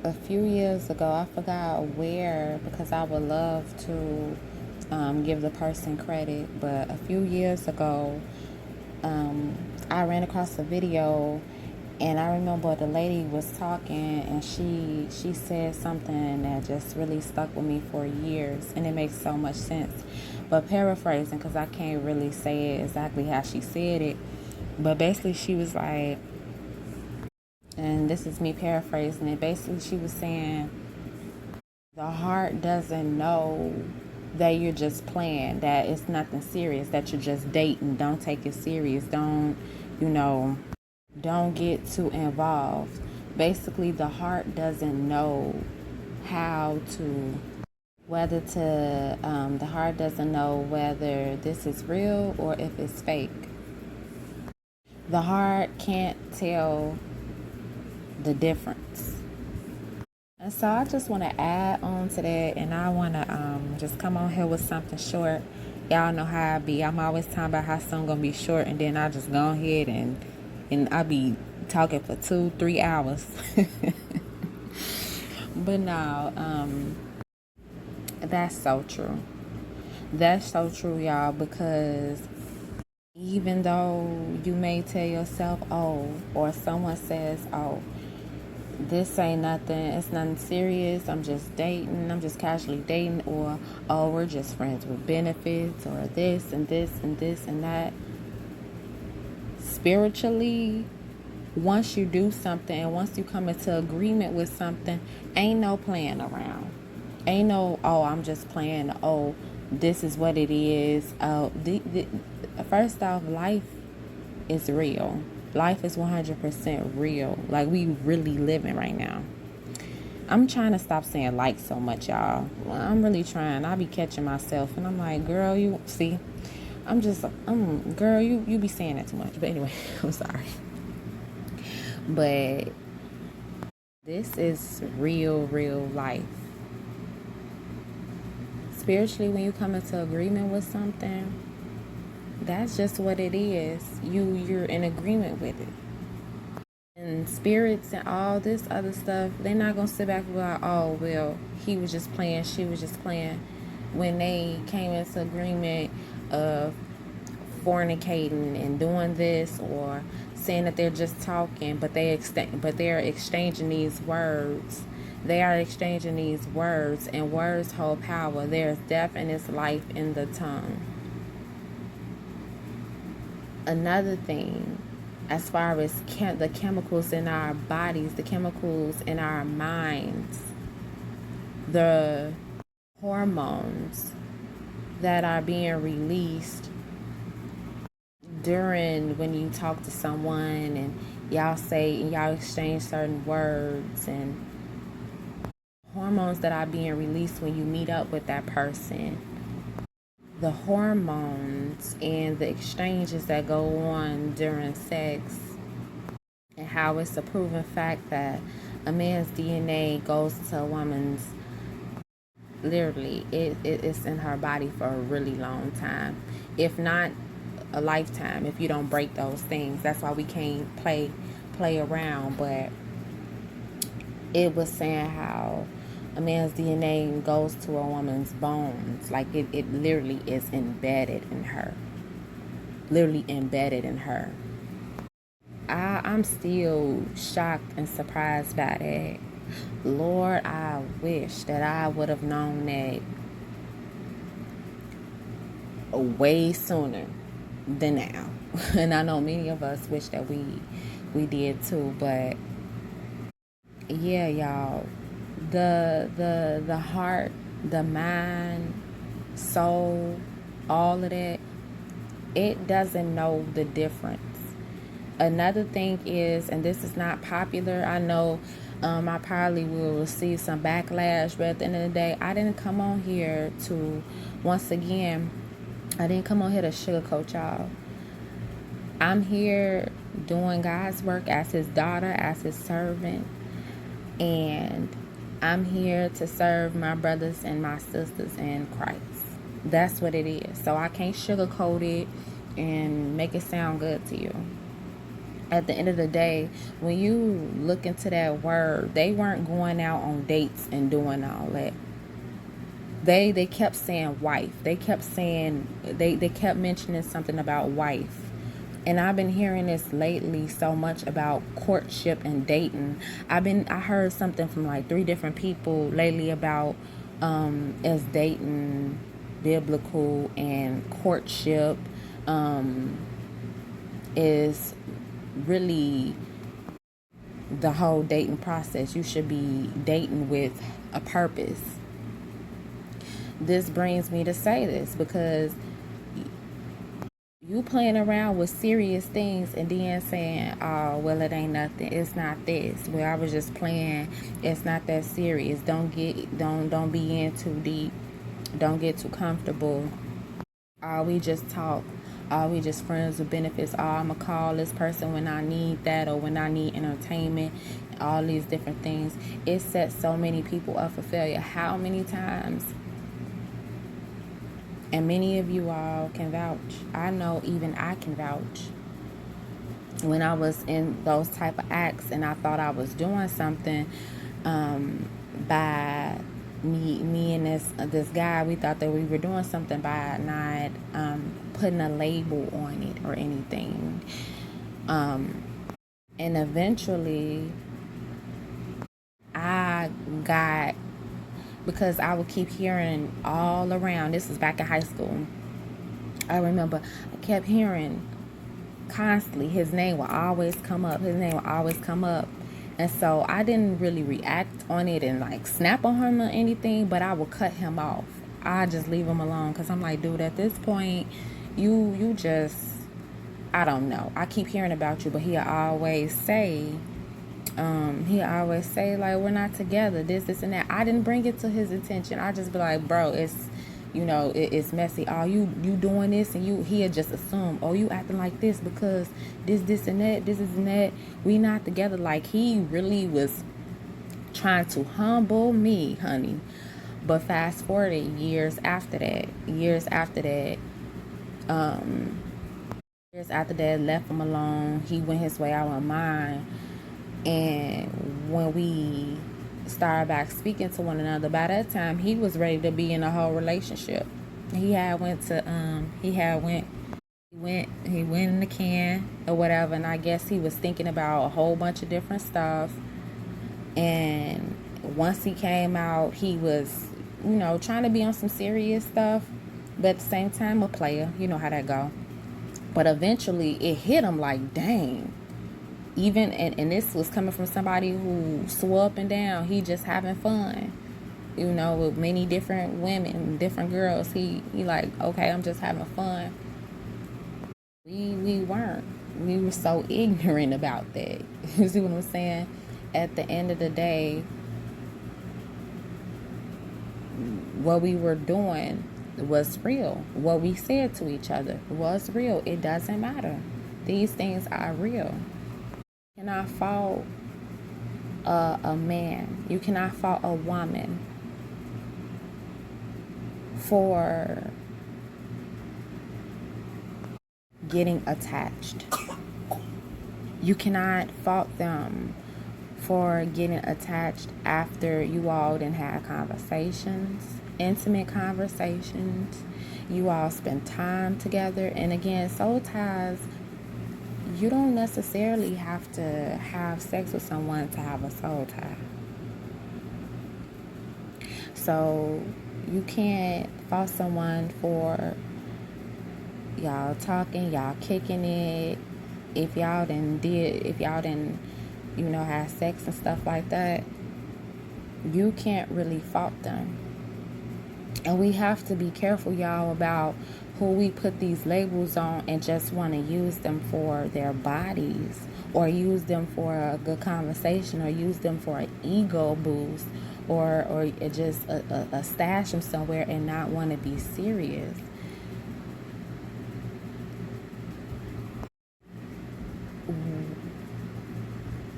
a few years ago, I forgot where because I would love to give the person credit, but a few years ago, um, I ran across a video, and I remember the lady was talking, and she said something that just really stuck with me for years, and it makes so much sense. But paraphrasing, because I can't really say it exactly how she said it, but basically she was like, and this is me paraphrasing it. Basically, she was saying the heart doesn't know that you're just playing, that it's nothing serious, that you're just dating. Don't take it serious. You know, don't get too involved. Basically, the heart doesn't know how to, the heart doesn't know whether this is real or if it's fake. The heart can't tell the difference. And so I just want to add on to that, and I want to just come on here with something short. Y'all know how I be. I'm always talking about how something gonna be short, and then I just go ahead and I be talking for 2-3 hours. But no, that's so true. That's so true, y'all, because even though you may tell yourself, oh, or someone says, oh, this ain't nothing, it's nothing serious, I'm just dating, I'm just casually dating, or oh, we're just friends with benefits, or this and this and this and that. Spiritually, once you do something and once you come into agreement with something, ain't no playing around. Ain't no, oh, I'm just playing, oh, this is what it is. First off, life is real. Life is 100% real. Like, we really living right now. I'm trying to stop saying like so much, y'all. I'm really trying. I be catching myself, and I'm like, girl, you see, girl, you be saying that too much. But anyway, I'm sorry. But this is real life. Spiritually, when you come into agreement with something, that's just what it is. You're in agreement with it. And spirits and all this other stuff, they're not gonna sit back and go, oh well, he was just playing, she was just playing. When they came into agreement of fornicating and doing this, or saying that they're just talking, but they're exchanging these words. They are exchanging these words, and words hold power. There's death and its life in the tongue. Another thing, as far as the chemicals in our bodies, the chemicals in our minds, the hormones that are being released during when you talk to someone and y'all exchange certain words, and hormones that are being released when you meet up with that person, the hormones and the exchanges that go on during sex, and how it's a proven fact that a man's DNA goes to a woman's, literally, it's in her body for a really long time, if not a lifetime, if you don't break those things. That's why we can't play around. But it was saying how a man's DNA goes to a woman's bones. Like, it literally is embedded in her. Literally embedded in her. I'm still shocked and surprised by that. Lord, I wish that I would have known that way sooner than now. And I know many of us wish that we did too. But yeah, y'all, the heart, the mind, soul, all of that, it doesn't know the difference. Another thing is, and this is not popular, I know I probably will receive some backlash, but at the end of the day, I didn't come on here to, once again, I didn't come on here to sugarcoat y'all. I'm here doing God's work as his daughter, as his servant, and I'm here to serve my brothers and my sisters in Christ. That's what it is. So I can't sugarcoat it and make it sound good to you. At the end of the day, when you look into that word, they weren't going out on dates and doing all that. They kept saying wife. They kept saying they kept mentioning something about wife. And I've been hearing this lately so much about courtship and dating. I heard something from like 3 different people lately about is dating biblical and courtship is really the whole dating process. You should be dating with a purpose. This brings me to say this because you playing around with serious things and then saying, oh, well, it ain't nothing, it's not this, well, I was just playing, it's not that serious, don't be in too deep, don't get too comfortable, we just talk, we just friends with benefits, I'm gonna call this person when I need that or when I need entertainment, all these different things. It sets so many people up for failure. How many times? And many of you all can vouch. I know even I can vouch. When I was in those type of acts and I thought I was doing something by me and this guy, we thought that we were doing something by not putting a label on it or anything. And eventually I got, because I would keep hearing all around, this was back in high school, I remember I kept hearing constantly his name will always come up, and so I didn't really react on it and like snap on him or anything, but I would cut him off. I just leave him alone because I'm like, dude, at this point you just, I don't know, I keep hearing about you, but he'll always say like, we're not together, this and that. I didn't bring it to his attention. I just be like, bro, it's, it's messy. Oh, you doing this, and he'll just assume, oh, you acting like this because this and that, this is and that. We not together. Like, he really was trying to humble me, honey. But fast forward years after that, left him alone. He went his way, I went mine. And when we started back speaking to one another, by that time he was ready to be in a whole relationship. He went in the can or whatever, and I guess he was thinking about a whole bunch of different stuff. And once he came out, he was, trying to be on some serious stuff, but at the same time a player. You know how that go. But eventually it hit him like, dang. Even and this was coming from somebody who swore up and down he just having fun, with many different women, different girls. He like, okay, I'm just having fun. We weren't. We were so ignorant about that. You see what I'm saying? At the end of the day, what we were doing was real. What we said to each other was real. It doesn't matter. These things are real. You cannot fault a man. You cannot fault a woman for getting attached. You cannot fault them for getting attached after you all done had conversations, intimate conversations. You all spend time together. And again, soul ties, you don't necessarily have to have sex with someone to have a soul tie. So you can't fault someone for y'all talking, y'all kicking it. If y'all didn't, have sex and stuff like that, you can't really fault them. And we have to be careful, y'all, about who we put these labels on and just want to use them for their bodies, or use them for a good conversation, or use them for an ego boost, or just a stash them somewhere and not want to be serious.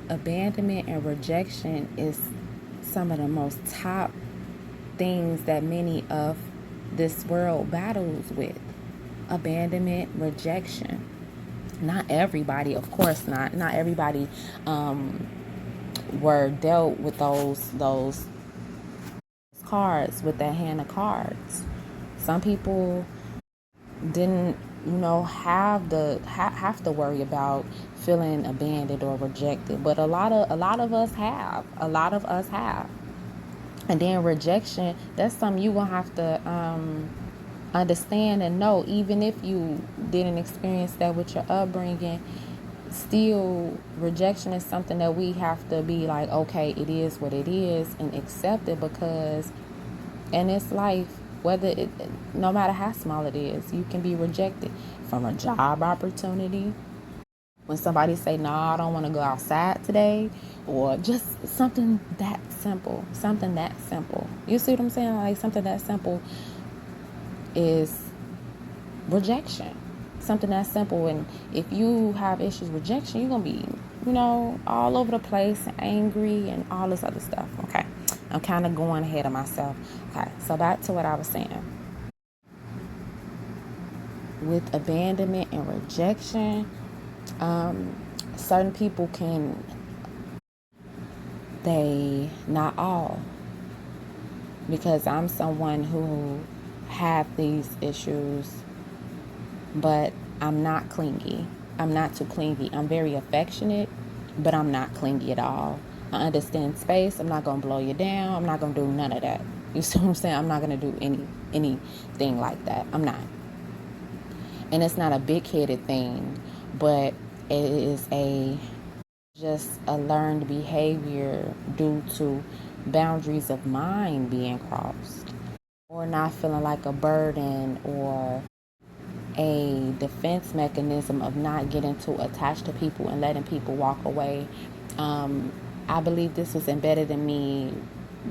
Abandonment and rejection is some of the most top things that many of this world battles with. Abandonment, rejection. Not everybody, of course not everybody were dealt with those cards, with that hand of cards. Some people didn't, have to worry about feeling abandoned or rejected, but a lot of us have. And then rejection, that's something you gonna have to understand and know. Even if you didn't experience that with your upbringing, still rejection is something that we have to be like, okay, it is what it is, and accept it, because in this life, no matter how small it is, you can be rejected from a job opportunity. When somebody say, no, I don't want to go outside today, or just something that simple. You see what I'm saying? Like, something that simple is rejection. Something that simple. And if you have issues with rejection, you're going to be, all over the place, and angry and all this other stuff. Okay. I'm kind of going ahead of myself. Okay. So back to what I was saying. With abandonment and rejection, certain people not all, because I'm someone who have these issues, but I'm not clingy. I'm not too clingy. I'm very affectionate, but I'm not clingy at all. I understand space. I'm not going to blow you down. I'm not going to do none of that. You see what I'm saying? I'm not going to do anything like that. I'm not. And it's not a big-headed thing, but it is just a learned behavior due to boundaries of mine being crossed, or not feeling like a burden, or a defense mechanism of not getting too attached to people and letting people walk away. I believe this was embedded in me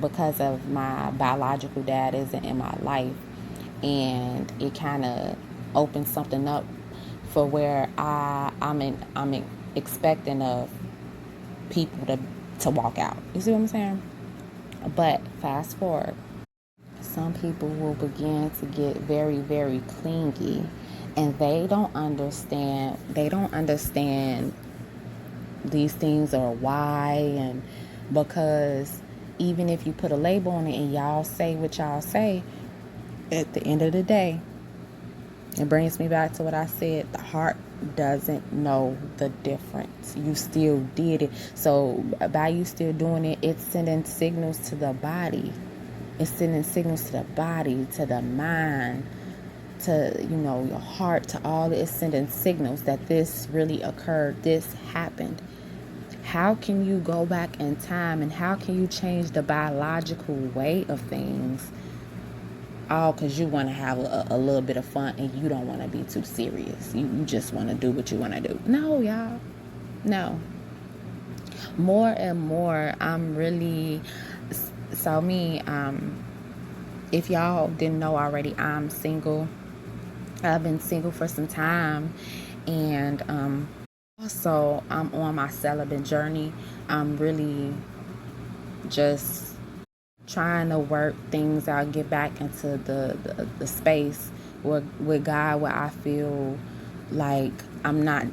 because of my biological dad isn't in my life, and it kind of opened something up for where I'm expecting of people to walk out. You see what I'm saying? But fast forward, some people will begin to get very, very clingy, and they don't understand these things, or why. And because even if you put a label on it and y'all say what y'all say, at the end of the day, it brings me back to what I said. The heart doesn't know the difference. You still did it. So by you still doing it, it's sending signals to the body. It's sending signals to the body, to the mind, to, your heart, to all. It's sending signals that this really occurred. This happened. How can you go back in time, and how can you change the biological way of things? All because you want to have a little bit of fun, and you don't want to be too serious. You just want to do what you want to do. No, y'all. No. More and more, I'm really... So me, if y'all didn't know already, I'm single. I've been single for some time. And also, I'm on my celibate journey. I'm really just trying to work things out, get back into the space with God, where I feel like I'm not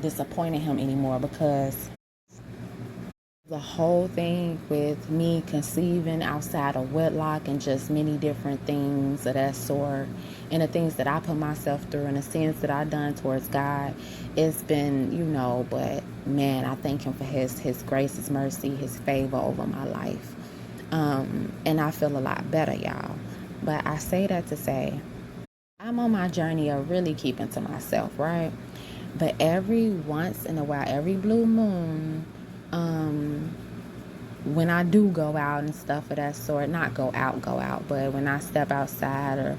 disappointing him anymore, because the whole thing with me conceiving outside of wedlock, and just many different things of that sort, and the things that I put myself through, and the sins that I've done towards God, it's been, but man, I thank him for his grace, his mercy, his favor over my life. And I feel a lot better, y'all. But I say that to say, I'm on my journey of really keeping to myself, right? But every once in a while, every blue moon, when I do go out and stuff of that sort, not go out, but when I step outside, or,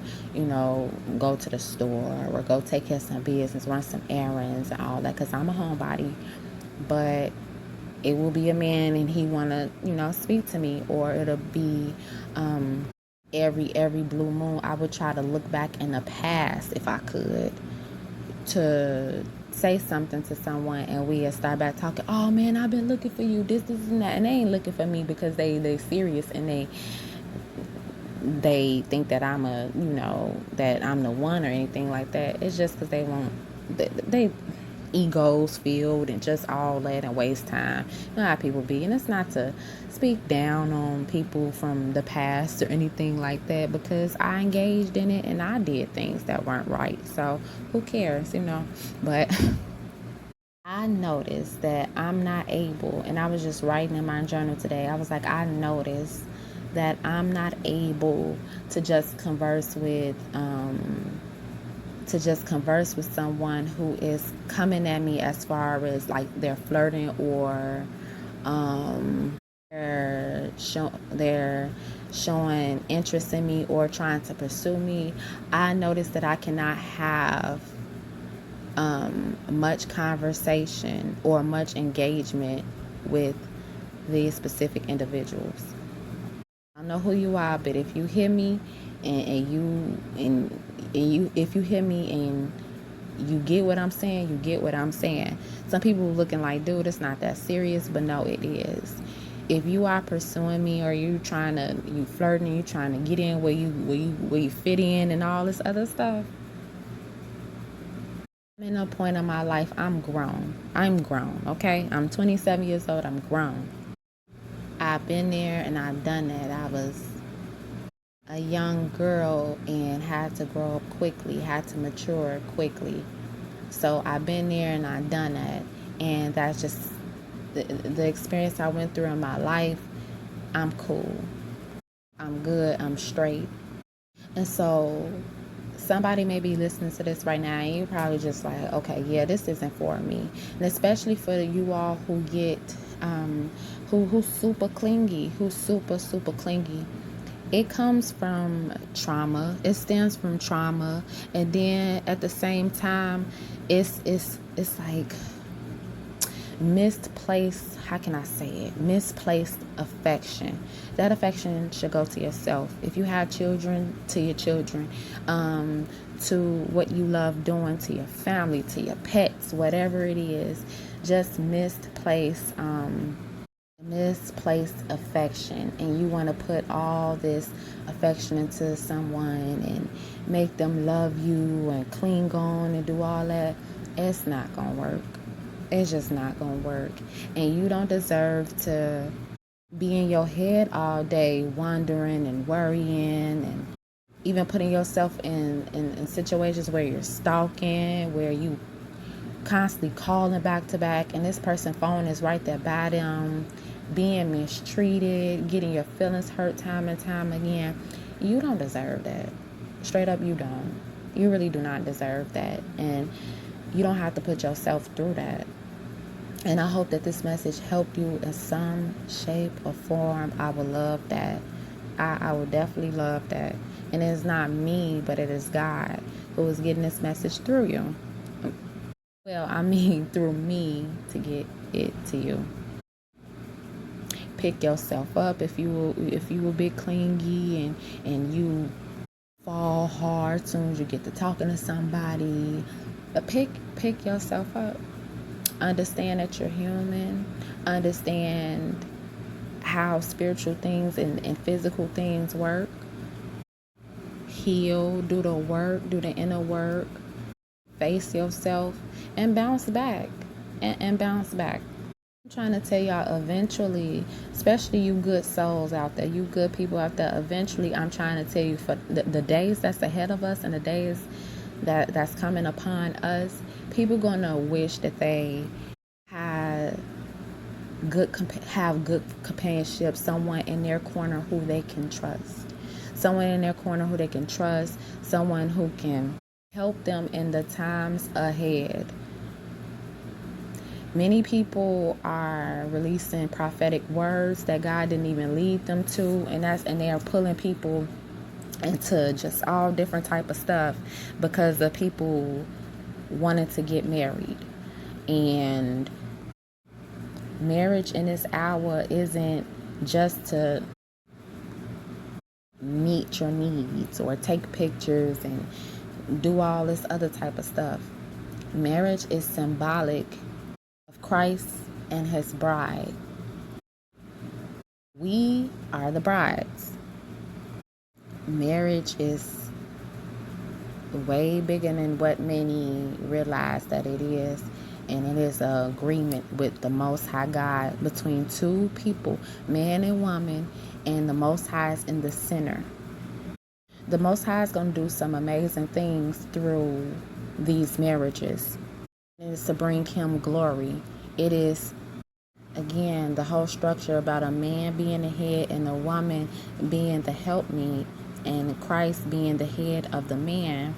go to the store, or go take care of some business, run some errands and all that, because I'm a homebody, but it will be a man and he want to, speak to me, or it'll be every blue moon, I would try to look back in the past, if I could, to say something to someone, and we start back talking. Oh man, I've been looking for you, this and that, and they ain't looking for me because they serious, and they think that I'm that I'm the one or anything like that. It's just because they want they egos filled and just all that and waste time. You know how people be. And it's not to speak down on people from the past or anything like that, because I engaged in it and I did things that weren't right. So who cares, you know? But I noticed that I'm not able, and I was just writing in my journal today. I was like, I noticed that I'm not able to just converse with someone who is coming at me as far as like they're flirting or they're showing interest in me or trying to pursue me. I noticed that I cannot have much conversation or much engagement with these specific individuals. I don't know who you are, but if you hear me if you hear me and you get what I'm saying, you get what I'm saying. Some people looking like, dude, it's not that serious, but no, it is. If you are pursuing me or you flirting, you trying to get in where you fit in and all this other stuff, I'm in a point in my life, I'm grown. Okay? I'm 27 years old, I'm grown. I've been there and I've done that. I was a young girl and had to grow up quickly, had to mature quickly. So I've been there and I've done that. And that's just the experience I went through in my life. I'm cool. I'm good. I'm straight. And so somebody may be listening to this right now and you're probably just like, okay, yeah, this isn't for me. And especially for you all who get who's super clingy, who's super clingy. It comes from trauma. It stems from trauma. And then at the same time, it's like misplaced, how can I say it? Misplaced affection. That affection should go to yourself. If you have children, to your children, to what you love doing, to your family, to your pets, whatever it is. Just misplaced affection, and you want to put all this affection into someone and make them love you and cling on and do all that. It's not gonna work. It's just not gonna work. And you don't deserve to be in your head all day wondering and worrying and even putting yourself in situations where you're stalking, where you constantly calling back to back and this person's phone is right there by them, being mistreated, getting your feelings hurt time and time again. You don't deserve that. Straight up, you don't. You really do not deserve that. And you don't have to put yourself through that. And I hope that this message helped you in some shape or form. I would love that. I would definitely love that. And it's not me, but it is God who is getting this message through you. Well, I mean through me to get it to you. Pick yourself up if you a bit clingy and you fall hard as soon as you get to talking to somebody. But pick yourself up. Understand that you're human. Understand how spiritual things and physical things work. Heal, do the work, do the inner work. Face yourself and bounce back. And bounce back. I'm trying to tell y'all, eventually, especially you good souls out there, you good people out there, eventually I'm trying to tell you, for the days that's ahead of us and the days that's coming upon us, people gonna wish that they have good companionship, someone in their corner who they can trust, someone who can help them in the times ahead. Many people are releasing prophetic words that God didn't even lead them to, and they are pulling people into just all different type of stuff because the people wanted to get married. And marriage in this hour isn't just to meet your needs or take pictures and do all this other type of stuff. Marriage is symbolic of Christ and his bride. We are the brides. Marriage is way bigger than what many realize that it is. And it is an agreement with the Most High God between two people, man and woman, and the Most High is in the center. The Most High is going to do some amazing things through these marriages. It is to bring Him glory. It is, again, the whole structure about a man being the head and a woman being the helpmeet, and Christ being the head of the man.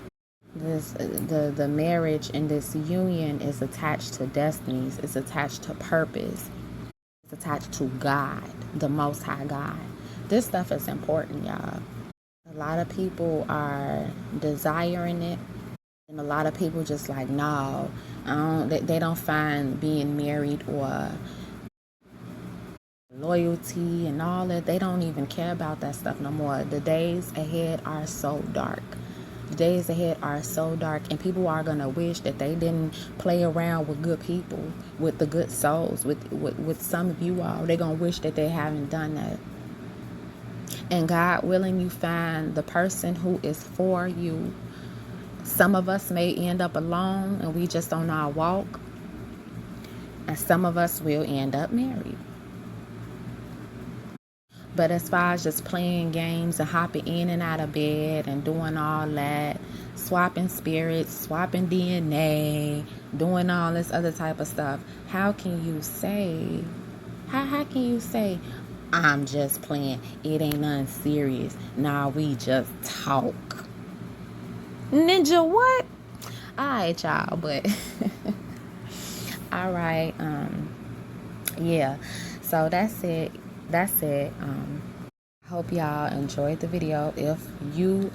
The marriage and this union is attached to destinies. It's attached to purpose. It's attached to God, the Most High God. This stuff is important, y'all. A lot of people are desiring it, and a lot of people just like, no, they don't find being married or loyalty and all that. They don't even care about that stuff no more. The days ahead are so dark. The days ahead are so dark, and people are going to wish that they didn't play around with good people, with the good souls, with some of you all. They're going to wish that they haven't done that. And God willing, you find the person who is for you. Some of us may end up alone and we just on our walk, and some of us will end up married. But as far as just playing games and hopping in and out of bed and doing all that, swapping spirits, swapping DNA, doing all this other type of stuff, how can you say, how can you say, I'm just playing, it ain't nothing serious, nah, we just talk? Ninja, what? Alright, y'all, but alright, yeah, so that's it. I hope y'all enjoyed the video. If you